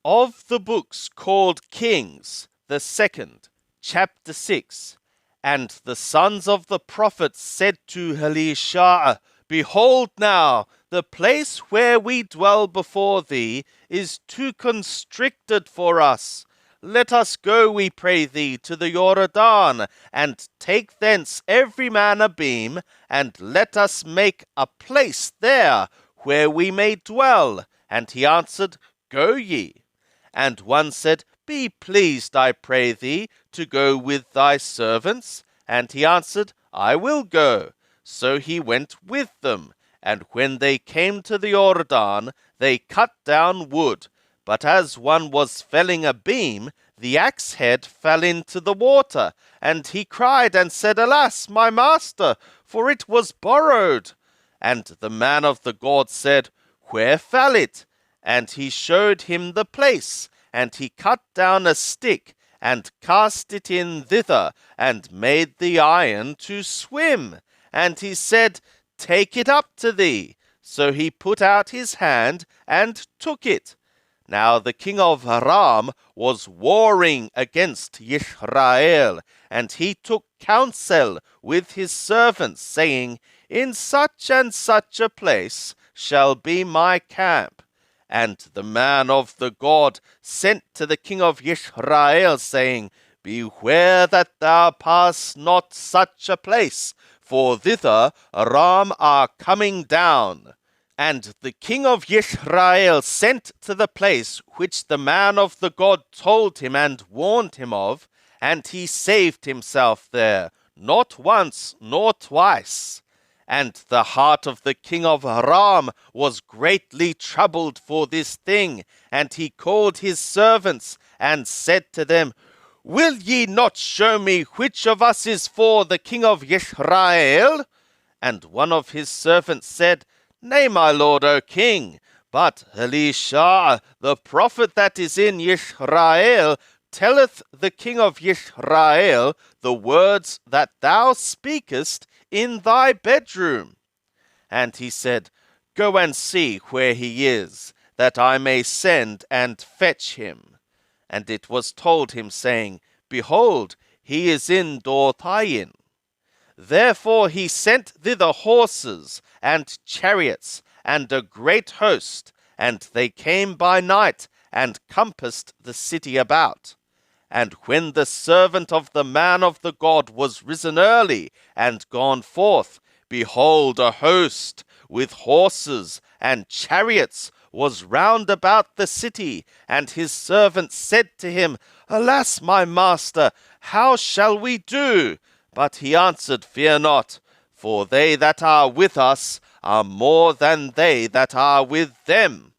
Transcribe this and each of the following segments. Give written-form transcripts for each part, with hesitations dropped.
Of the books called Kings, the second, chapter 6. And the sons of the prophets said to Elisha, Behold now, the place where we dwell before thee is too constricted for us. Let us go, we pray thee, to the Jordan, and take thence every man a beam, and let us make a place there where we may dwell. And he answered, Go ye. And one said, Be pleased, I pray thee, to go with thy servants. And he answered, I will go. So he went with them. And when they came to the Jordan, they cut down wood. But as one was felling a beam, the axe head fell into the water. And he cried and said, Alas, my master, for it was borrowed. And the man of the God said, Where fell it? And he showed him the place, and he cut down a stick, and cast it in thither, and made the iron to swim. And he said, Take it up to thee. So he put out his hand, and took it. Now the king of Aram was warring against Israel, and he took counsel with his servants, saying, In such and such a place shall be my camp. And the man of the God sent to the king of Israel, saying, Beware that thou pass not such a place, for thither Aram are coming down. And the king of Israel sent to the place which the man of the God told him and warned him of, and he saved himself there, not once nor twice. And the heart of the king of Aram was greatly troubled for this thing, and he called his servants, and said to them, Will ye not show me which of us is for the king of Israel? And one of his servants said, Nay, my lord, O king. But Elisha, the prophet that is in Israel, telleth the king of Israel the words that thou speakest in thy bedroom. And he said, Go and see where he is, that I may send and fetch him. And it was told him, saying, Behold, he is in Dothaim. Therefore he sent thither horses and chariots and a great host, and they came by night and compassed the city about. And when the servant of the man of the God was risen early and gone forth, behold, a host with horses and chariots was round about the city. And his servant said to him, Alas, my master, how shall we do? But he answered, Fear not, for they that are with us are more than they that are with them.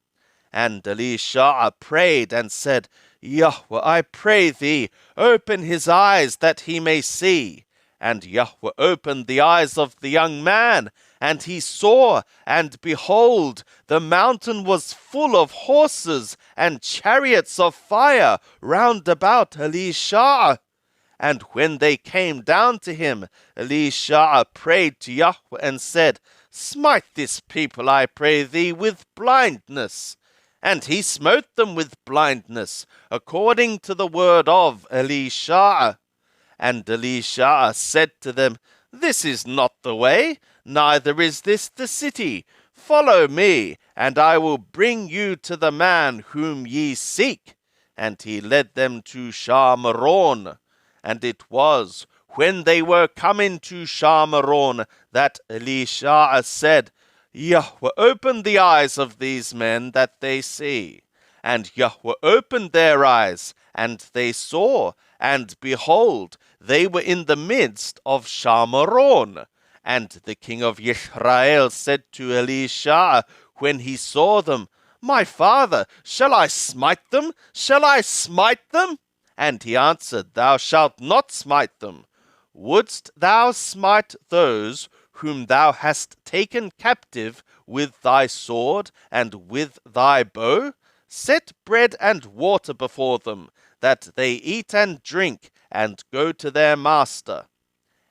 And Elisha prayed and said, Yahweh, I pray thee, open his eyes that he may see. And Yahweh opened the eyes of the young man, and he saw, and behold, the mountain was full of horses and chariots of fire round about Elisha. And when they came down to him, Elisha prayed to Yahweh and said, Smite this people, I pray thee, with blindness. And he smote them with blindness, according to the word of Elisha. And Elisha said to them, This is not the way, neither is this the city. Follow me, and I will bring you to the man whom ye seek. And he led them to Shamaron. And it was, when they were come into Shamaron, that Elisha said, Yahweh, open the eyes of these men that they see. And Yahweh opened their eyes, and they saw, and behold, they were in the midst of Shamaron. And the king of Israel said to Elisha, when he saw them, My father, shall I smite them? Shall I smite them? And he answered, Thou shalt not smite them. Wouldst thou smite those whom thou hast taken captive with thy sword and with thy bow? Set bread and water before them, that they eat and drink, and go to their master.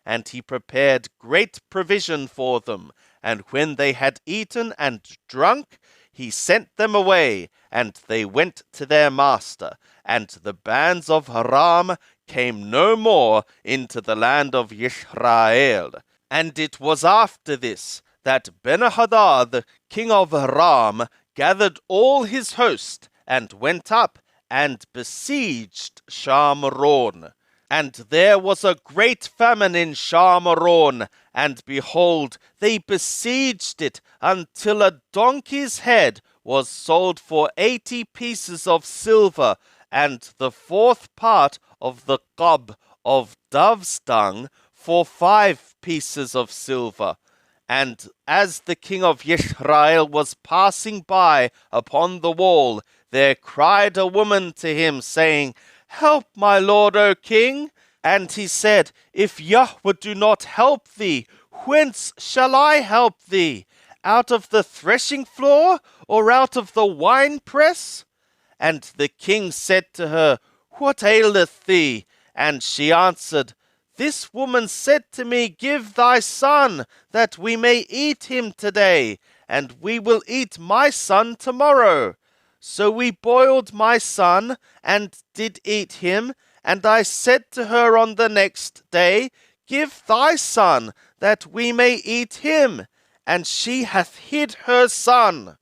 And he prepared great provision for them, and when they had eaten and drunk, he sent them away, and they went to their master. And the bands of Haram came no more into the land of Israel. And it was after this that Ben-Hadad, the king of Aram, gathered all his host, and went up and besieged Shamron. And there was a great famine in Shamron, and behold, they besieged it until a donkey's head was sold for 80 pieces of silver, and the fourth part of the cob of dove's dung for 5 pieces of silver. And as the king of Israel was passing by upon the wall, there cried a woman to him, saying, Help, my lord, O king. And he said, If Yahweh do not help thee, whence shall I help thee? Out of the threshing floor, or out of the winepress? And the king said to her, What aileth thee? And she answered, This woman said to me, Give thy son, that we may eat him today, and we will eat my son tomorrow. So we boiled my son, and did eat him. And I said to her on the next day, Give thy son, that we may eat him. And she hath hid her son.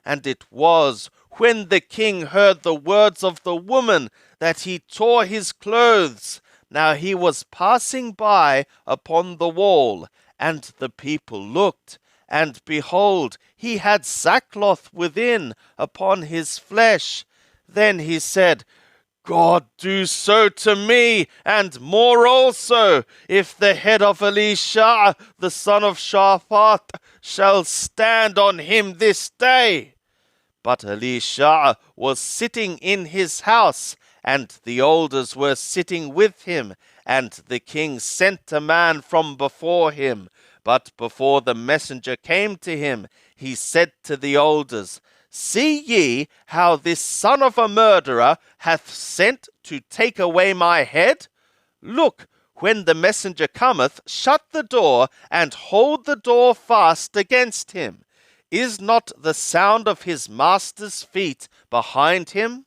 And it was, when the king heard the words of the woman, that he tore his clothes. Now he was passing by upon the wall, and the people looked, and behold, he had sackcloth within upon his flesh. Then he said, God do so to me, and more also, if the head of Elisha, the son of Shaphat, shall stand on him this day. But Elisha was sitting in his house, and the elders were sitting with him, and the king sent a man from before him. But before the messenger came to him, he said to the elders, See ye how this son of a murderer hath sent to take away my head? Look, when the messenger cometh, shut the door, and hold the door fast against him. Is not the sound of his master's feet behind him?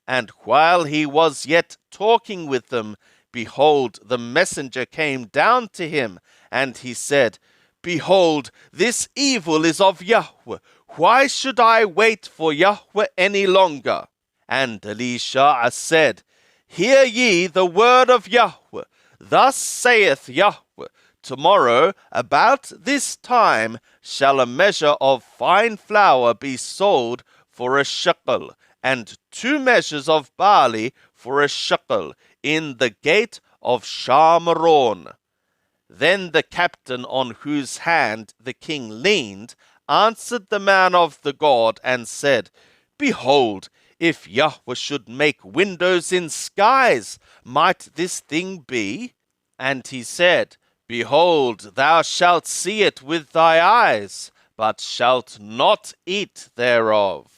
And while he was yet talking with them, behold, the messenger came down to him, and he said, Behold, this evil is of Yahweh. Why should I wait for Yahweh any longer? And Elisha said, Hear ye the word of Yahweh. Thus saith Yahweh, Tomorrow, about this time, shall a measure of fine flour be sold for a shekel, and 2 measures of barley for a shekel, in the gate of Shamron. Then the captain on whose hand the king leaned answered the man of the God, and said, Behold, if Yahweh should make windows in skies, might this thing be? And he said, Behold, thou shalt see it with thy eyes, but shalt not eat thereof.